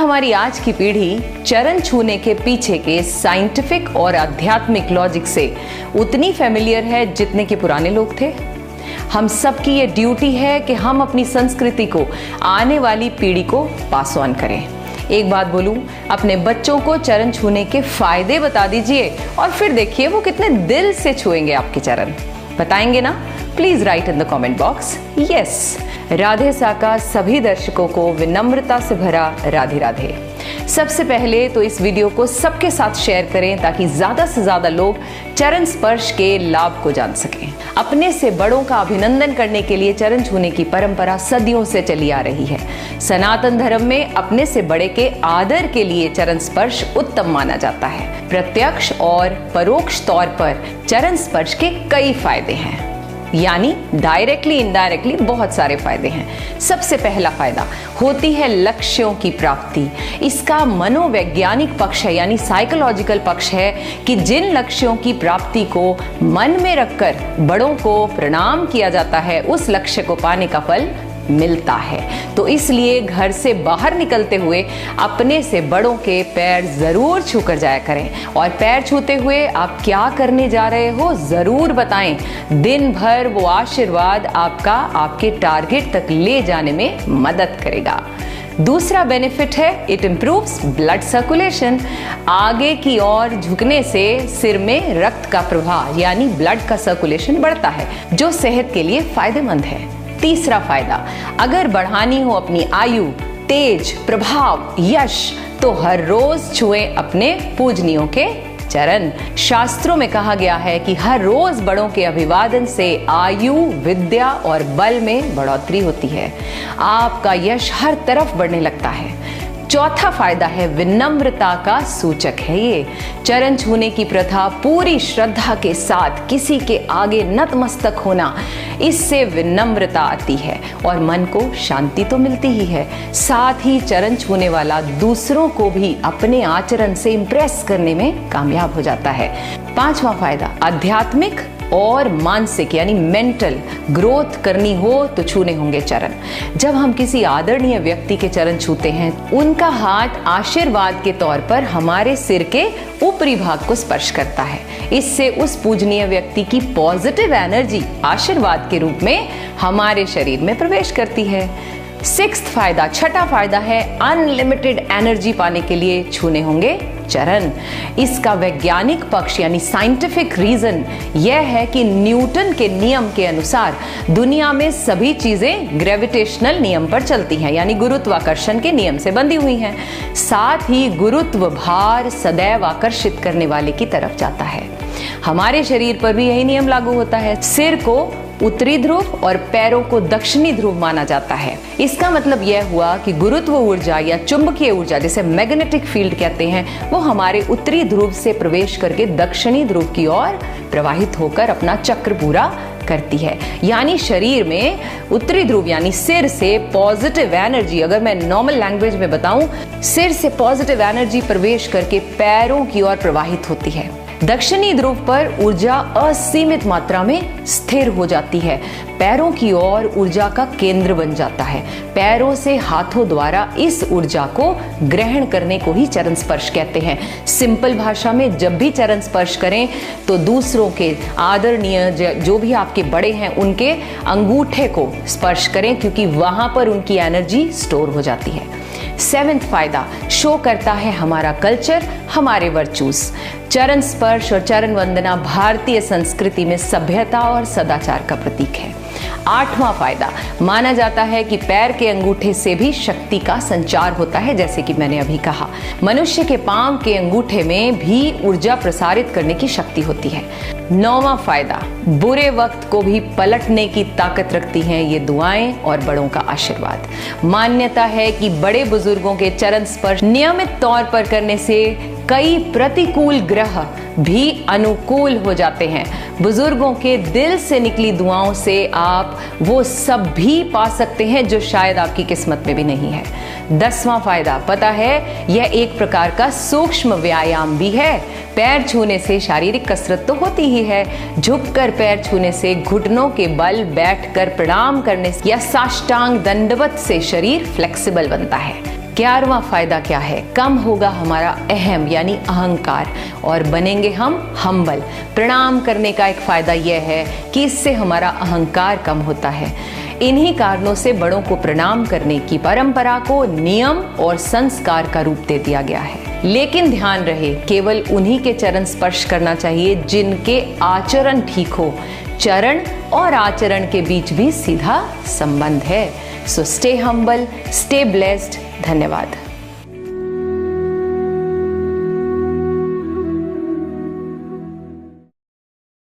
हमारी आज की पीढ़ी चरण छूने के पीछे के साइंटिफिक और आध्यात्मिक लॉजिक से उतनी फेमिलियर है जितने के पुराने लोग थे। हम सबकी ये ड्यूटी है कि हम अपनी संस्कृति को आने वाली पीढ़ी को पास ऑन करें। एक बात बोलूं, अपने बच्चों को चरण छूने के फायदे बता दीजिए और फिर देखिए वो कितने दिल से छुएंगे आपके चरण। बताएंगे ना? Please write in the comment box yes. Radhe साका सभी दर्शकों को विनम्रता से भरा राधे राधे। सबसे पहले तो इस वीडियो को सबके साथ शेयर करें ताकि ज्यादा से ज्यादा लोग चरण स्पर्श के लाभ को जान सकें। अपने से बड़ों का अभिनंदन करने के लिए चरण छूने की परंपरा सदियों से चली आ रही है। सनातन धर्म में अपने से बड़े के आदर के लिए चरण स्पर्श उत्तम माना जाता है। प्रत्यक्ष और परोक्ष तौर पर चरण स्पर्श के कई फायदे हैं, यानी डायरेक्टली इनडायरेक्टली बहुत सारे फायदे हैं। सबसे पहला फायदा होती है लक्ष्यों की प्राप्ति। इसका मनोवैज्ञानिक पक्ष है, यानी साइकोलॉजिकल पक्ष है कि जिन लक्ष्यों की प्राप्ति को मन में रखकर बड़ों को प्रणाम किया जाता है उस लक्ष्य को पाने का फल मिलता है। तो इसलिए घर से बाहर निकलते हुए अपने से बड़ों के पैर जरूर छूकर जाया करें और पैर छूते हुए आप क्या करने जा रहे हो जरूर बताएं। दिन भर वो आशीर्वाद आपका आपके टारगेट तक ले जाने में मदद करेगा। दूसरा बेनिफिट है इट इंप्रूव्स ब्लड सर्कुलेशन। आगे की ओर झुकने से सिर में रक्त का प्रवाह यानी ब्लड का सर्कुलेशन बढ़ता है, जो सेहत के लिए फायदेमंद है। तीसरा फायदा, अगर बढ़ानी हो अपनी आयु, तेज, प्रभाव, यश, तो हर रोज छुएं अपने पूजनियों के चरण। शास्त्रों में कहा गया है कि हर रोज बड़ों के अभिवादन से आयु, विद्या और बल में बढ़ोतरी होती है। आपका यश हर तरफ बढ़ने लगता है। चौथा फायदा है विनम्रता का सूचक है ये। चरण छूने की प्रथा पूरी श्रद्धा के साथ किसी के आगे नतमस्तक होना, इससे विनम्रता आती है और मन को शांति तो मिलती ही है, साथ ही चरण छूने वाला दूसरों को भी अपने आचरण से इंप्रेस करने में कामयाब हो जाता है। पांचवा फायदा आध्यात्मिक और मानसिक यानी मेंटल ग्रोथ करनी हो तो छूने होंगे चरण। जब हम किसी आदरणीय व्यक्ति के चरण छूते हैं, उनका हाथ आशीर्वाद के तौर पर हमारे सिर के ऊपरी भाग को स्पर्श करता है। इससे उस पूजनीय व्यक्ति की पॉजिटिव एनर्जी आशीर्वाद के रूप में हमारे शरीर में प्रवेश करती है। छठा फायदा है अनलिमिटेड एनर्जी पाने के लिए छूने होंगे चरण। इसका वैज्ञानिक पक्ष यानी साइंटिफिक रीजन यह है कि न्यूटन के नियम के अनुसार दुनिया में सभी चीजें ग्रेविटेशनल नियम पर चलती हैं, यानी गुरुत्वाकर्षण के नियम से बंधी हुई हैं। साथ ही गुरुत्व भार सदैव आकर्षित करने वाले की तरफ जाता है। हमारे शरीर पर भी यही नियम लागू होता है। सिर को उत्तरी ध्रुव और पैरों को दक्षिणी ध्रुव माना जाता है। इसका मतलब यह हुआ कि गुरुत्व ऊर्जा या चुंबकीय ऊर्जा जिसे मैग्नेटिक फील्ड कहते हैं, वो हमारे उत्तरी ध्रुव से प्रवेश करके दक्षिणी ध्रुव की ओर प्रवाहित होकर अपना चक्र पूरा करती है। यानी शरीर में उत्तरी ध्रुव यानी सिर से पॉजिटिव एनर्जी, अगर मैं नॉर्मल लैंग्वेज में बताऊं, सिर से पॉजिटिव एनर्जी प्रवेश करके पैरों की ओर प्रवाहित होती है। दक्षिणी ध्रुव पर ऊर्जा असीमित मात्रा में स्थिर हो जाती है, पैरों की ओर ऊर्जा का केंद्र बन जाता है। पैरों से हाथों द्वारा इस ऊर्जा को ग्रहण करने को ही चरण स्पर्श कहते हैं। सिंपल भाषा में जब भी चरण स्पर्श करें तो दूसरों के आदरणीय जो भी आपके बड़े हैं उनके अंगूठे को स्पर्श करें, क्योंकि वहां पर उनकी एनर्जी स्टोर हो जाती है। 7वां फायदा शो करता है हमारा कल्चर, हमारे वर्चूज। चरण स्पर्श और चरण वंदना भारतीय संस्कृति में सभ्यता और सदाचार का प्रतीक है। 8वां फायदा माना जाता है कि पैर के अंगूठे से भी शक्ति का संचार होता है, जैसे कि मैंने अभी कहा। मनुष्य के पांव के अंगूठे में भी ऊर्जा प्रसारित करने की शक्ति होती है। 9वां फायदा बुरे वक्त को भी पलटने की ताकत रखती हैं ये दुआएं और बड़ों का आशीर्वाद। मान्यता है कि बड़े बुजुर्गों के चरण स्पर्श नियमित तौर पर करने से कई प्रतिकूल ग्रह भी अनुकूल हो जाते हैं। बुजुर्गों के दिल से निकली दुआओं से आप वो सब भी पा सकते हैं जो शायद आपकी किस्मत में भी नहीं है। 10वां फायदा पता है, यह एक प्रकार का सूक्ष्म व्यायाम भी है। पैर छूने से शारीरिक कसरत तो होती ही है, झुककर पैर छूने से, घुटनों के बल बैठकर प्रणाम करने से या साष्टांग दंडवत से शरीर फ्लेक्सिबल बनता है। 11वां फायदा क्या है? कम होगा हमारा अहम यानी अहंकार और बनेंगे हम हम्बल। प्रणाम करने का एक फायदा यह है कि इससे हमारा अहंकार कम होता है। इन्हीं कारणों से बड़ों को प्रणाम करने की परंपरा को नियम और संस्कार का रूप दे दिया गया है। लेकिन ध्यान रहे, केवल उन्हीं के चरण स्पर्श करना चाहिए जिनके आचरण ठीक हो। चरण और आचरण के बीच भी सीधा संबंध है। So stay humble, stay blessed. धन्यवाद।